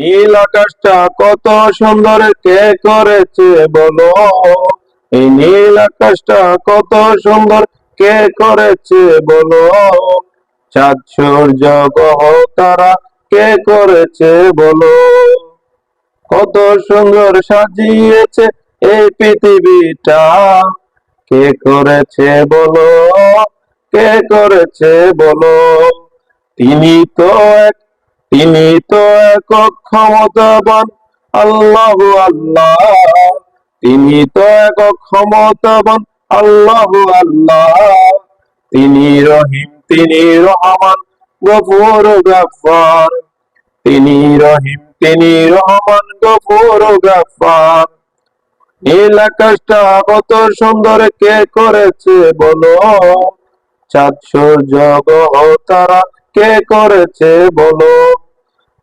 নীল আকাশটা কত সুন্দর কে করেছে বলো। এই নীল আকাশটা কত সুন্দর কে করেছে বলো। চাঁদ সূর্য গ্রহ তারা কে করেছে বলো। কত সুন্দর সাজিয়েছে এই পৃথিবীটা, কে করেছে বলো, কে করেছে বলো। তিনি তো এক, তিনি তো একক ক্ষমতাবান, আল্লাহ আল্লাহ। তিনি তো একক ক্ষমতাবান, আল্লাহ আল্লাহ। তিনি রহিম, তিনি রহমান, গফুর গাফফার। তিনি রহিম, তিনি রহমান, গফুর গাফফার। নীল আকাশটা কত সুন্দর কে করেছে বলো। চাঁদ সূর্য গ্রহ তারা কে করেছে বলো।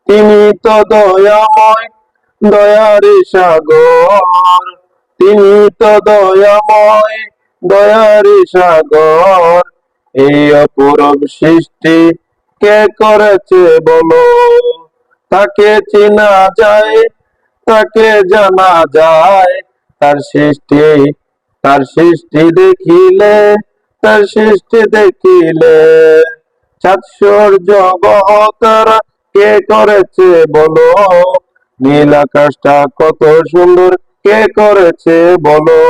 তিনি তো দয়াময়, দয়ারি সাগর। তিনি তো দয়াময়, দয়ারি সাগর। এই অপূরব সৃষ্টি কে করেছে বলো। তাকে চেনা যায়, তাকে জানা যায়। তার সৃষ্টি, তার সৃষ্টি দেখিলে, তার সৃষ্টি দেখিলে। চাঁদ সূর্য গ্রহ তারা কে করেছে বলো। নীল আকাশটা কত সুন্দর কে করেছে বলো।